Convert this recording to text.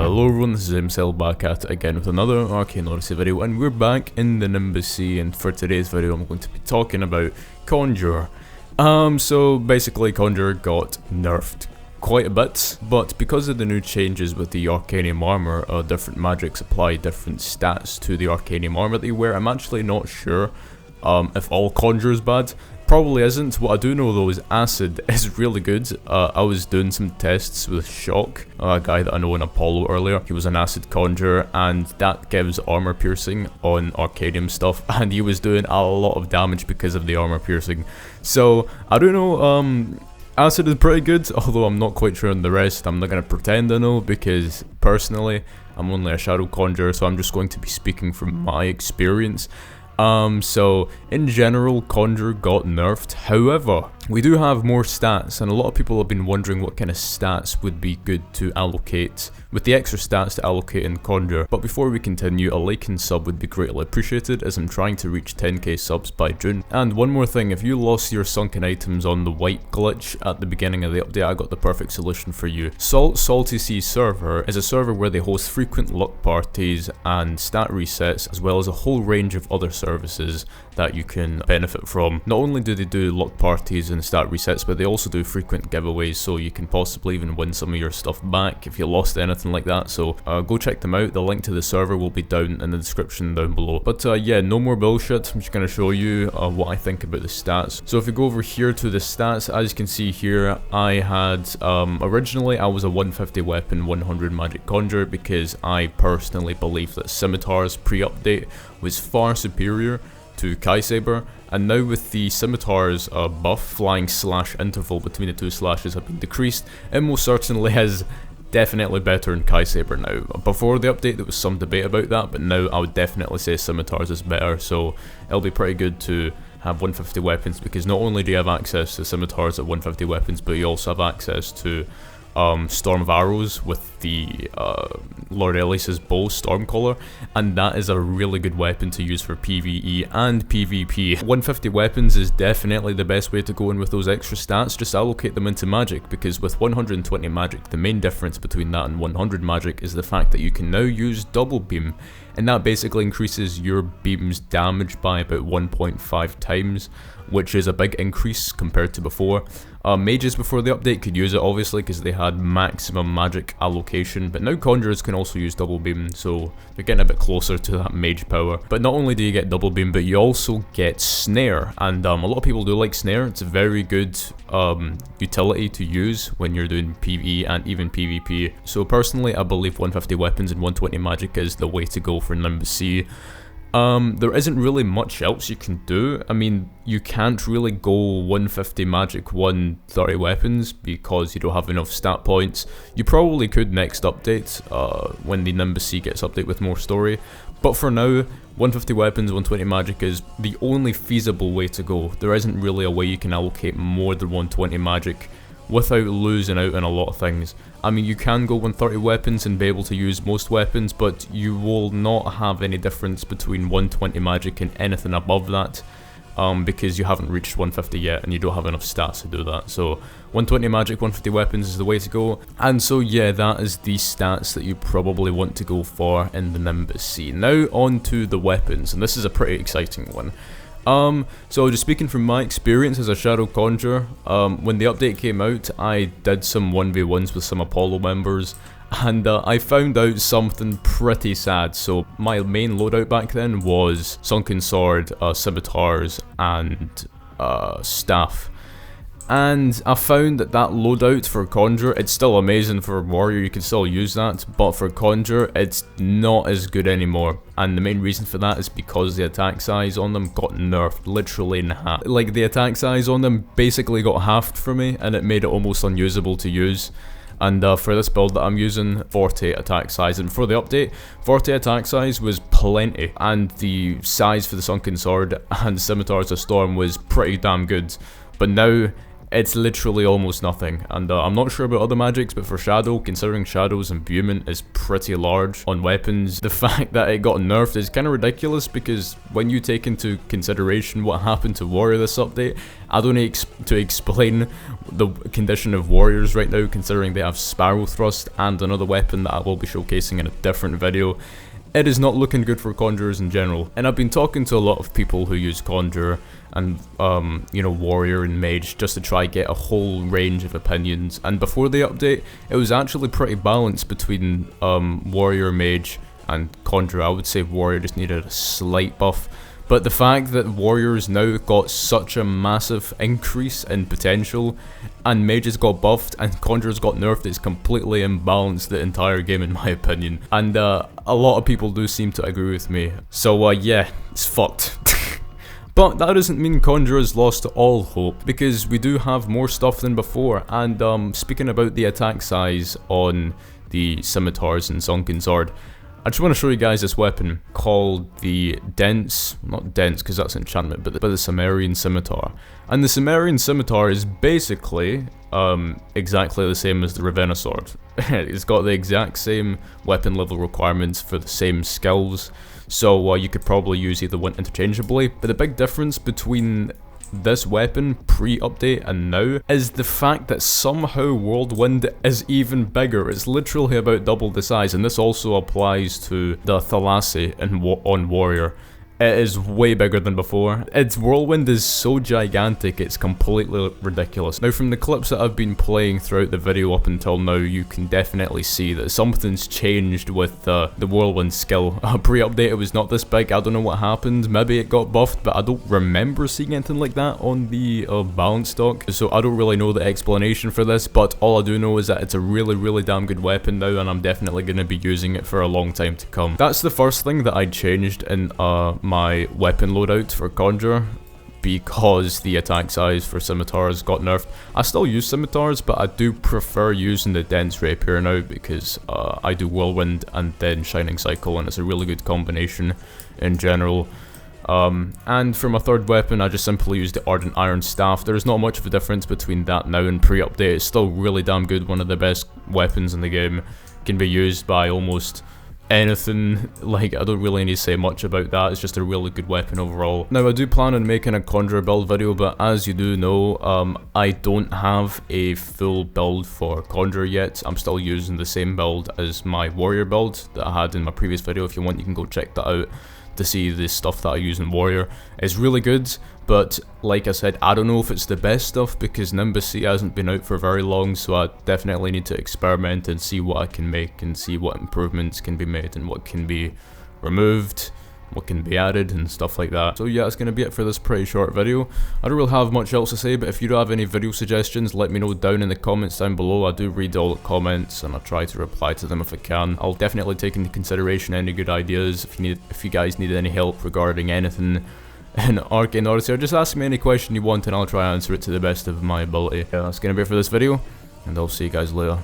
Hello everyone, this is Aimsell back at it again with another Arcane Odyssey video, and we're back in the Nimbus Sea, and for today's video I'm going to be talking about Conjurer. So basically Conjurer got nerfed quite a bit, but because of the new changes with the Arcane armor, different magics apply different stats to the Arcane armor that you wear. I'm actually not sure if all Conjure is bad. Probably isn't. What I do know though is Acid is really good. I was doing some tests with Shock, a guy that I know in Apollo earlier. He was an Acid Conjurer, and that gives armor piercing on Arcadium stuff, and he was doing a lot of damage because of the armor piercing. So I don't know, Acid is pretty good, although I'm not quite sure on the rest. I'm not going to pretend I know, because personally I'm only a Shadow Conjurer, so I'm just going to be speaking from my experience. So in general, Conjure got nerfed. However, we do have more stats, and a lot of people have been wondering what kind of stats would be good to allocate, with the extra stats to allocate in Conjure. But before we continue, a like and sub would be greatly appreciated, as I'm trying to reach 10k subs by June. And one more thing, if you lost your sunken items on the white glitch at the beginning of the update, I got the perfect solution for you. Salty Sea server is a server where they host frequent luck parties and stat resets, as well as a whole range of other services that you can benefit from. Not only do they do luck parties and stat resets, but they also do frequent giveaways, so you can possibly even win some of your stuff back if you lost anything like that. So go check them out. The link to the server will be down in the description down below. But yeah, no more bullshit. I'm just going to show you what I think about the stats. So if we go over here to the stats, as you can see here, I had originally I was a 150 weapon 100 magic conjurer, because I personally believe that Scimitar's pre-update was far superior to Kai Saber, and now with the Scimitar's buff, flying slash interval between the two slashes have been decreased, it most certainly is definitely better than Kai Saber now. Before the update there was some debate about that, but now I would definitely say Scimitar's is better, so it'll be pretty good to have 150 weapons, because not only do you have access to Scimitars at 150 weapons, but you also have access to Storm of Arrows with the Lord Elias's bow, Stormcaller, and that is a really good weapon to use for PvE and PvP. 150 weapons is definitely the best way to go in with those extra stats. Just allocate them into magic, because with 120 magic, the main difference between that and 100 magic is the fact that you can now use double beam, and that basically increases your beam's damage by about 1.5 times, which is a big increase compared to before. Mages before the update could use it obviously because they had maximum magic allocation, but now Conjurers can also use double beam, so they're getting a bit closer to that mage power. But not only do you get double beam, but you also get snare, and a lot of people do like snare. It's a very good utility to use when you're doing PvE and even PvP. So personally I believe 150 weapons and 120 magic is the way to go for Nimbus Sea. There isn't really much else you can do. I mean, you can't really go 150 magic, 130 weapons, because you don't have enough stat points. You probably could next update, when the Nimbus Sea gets updated with more story. But for now, 150 weapons, 120 magic is the only feasible way to go. There isn't really a way you can allocate more than 120 magic without losing out on a lot of things. I mean, you can go 130 weapons and be able to use most weapons, but you will not have any difference between 120 magic and anything above that, because you haven't reached 150 yet and you don't have enough stats to do that. So 120 magic, 150 weapons is the way to go. And so yeah, that is the stats that you probably want to go for in the Nimbus Sea. Now on to the weapons, and this is a pretty exciting one. So just speaking from my experience as a Shadow Conjurer, when the update came out, I did some 1v1s with some Apollo members, and I found out something pretty sad. So my main loadout back then was Sunken Sword, Scimitars, and Staff. And I found that that loadout for Conjurer, it's still amazing for Warrior, you can still use that, but for Conjurer, it's not as good anymore. And the main reason for that is because the attack size on them got nerfed literally in half. Like, the attack size on them basically got halved for me, and it made it almost unusable to use. And for this build that I'm using, 40 attack size, and for the update, 40 attack size was plenty, and the size for the Sunken Sword and Scimitars of Storm was pretty damn good. But now, it's literally almost nothing. And I'm not sure about other magics, but for Shadow, considering Shadow's imbuement is pretty large on weapons, the fact that it got nerfed is kind of ridiculous, because when you take into consideration what happened to Warrior this update, I don't need to explain the condition of Warriors right now, considering they have Sparrow Thrust and another weapon that I will be showcasing in a different video. It is not looking good for Conjurers in general, and I've been talking to a lot of people who use Conjurer and, you know, Warrior and Mage just to try get a whole range of opinions, and before the update, it was actually pretty balanced between Warrior, Mage, and Conjurer. I would say Warrior just needed a slight buff, but the fact that Warriors now got such a massive increase in potential, and Mages got buffed and Conjurers got nerfed, is completely imbalanced the entire game in my opinion. And a lot of people do seem to agree with me. So yeah, it's fucked. But that doesn't mean Conjurers lost all hope, because we do have more stuff than before. And speaking about the attack size on the Scimitars and Sunken Sword, I just want to show you guys this weapon called the not dense because that's enchantment, but the Sumerian Scimitar. And the Sumerian Scimitar is basically exactly the same as the Ravenna Sword. It's got the exact same weapon level requirements for the same skills, so you could probably use either one interchangeably. But the big difference between this weapon pre-update and now is the fact that somehow Whirlwind is even bigger. It's literally about double the size, and this also applies to the Thalassa on Warrior. It is way bigger than before. Its Whirlwind is so gigantic, it's completely ridiculous. Now, from the clips that I've been playing throughout the video up until now, you can definitely see that something's changed with the Whirlwind skill. Pre-update, it was not this big. I don't know what happened. Maybe it got buffed, but I don't remember seeing anything like that on the balance stock. So I don't really know the explanation for this, but all I do know is that it's a really damn good weapon now, and I'm definitely going to be using it for a long time to come. That's the first thing that I changed in my weapon loadout for Conjurer, because the attack size for Scimitars got nerfed. I still use Scimitars, but I do prefer using the Dense Rapier now, because I do Whirlwind and then Shining Cycle, and it's a really good combination in general. And for my third weapon, I just simply use the Ardent Iron Staff. There's not much of a difference between that now and pre-update. It's still really damn good, one of the best weapons in the game. Can be used by almost anything. Like, I don't really need to say much about that. It's just a really good weapon overall. Now, I do plan on making a Conjurer build video, but as you do know, I don't have a full build for Conjurer yet. I'm still using the same build as my Warrior build that I had in my previous video. If you want, you can go check that out to see the stuff that I use in Warrior. It's really good, but like I said, I don't know if it's the best stuff, because Nimbus C hasn't been out for very long, so I definitely need to experiment and see what I can make and see what improvements can be made and what can be removed, what can be added and stuff like that. So yeah, that's going to be it for this pretty short video. I don't really have much else to say, but if you do have any video suggestions, let me know down in the comments down below. I do read all the comments and I try to reply to them if I can. I'll definitely take into consideration any good ideas. If you guys need any help regarding anything in Arcane Odyssey, or just ask me any question you want and I'll try and answer it to the best of my ability. Yeah, that's going to be it for this video, and I'll see you guys later.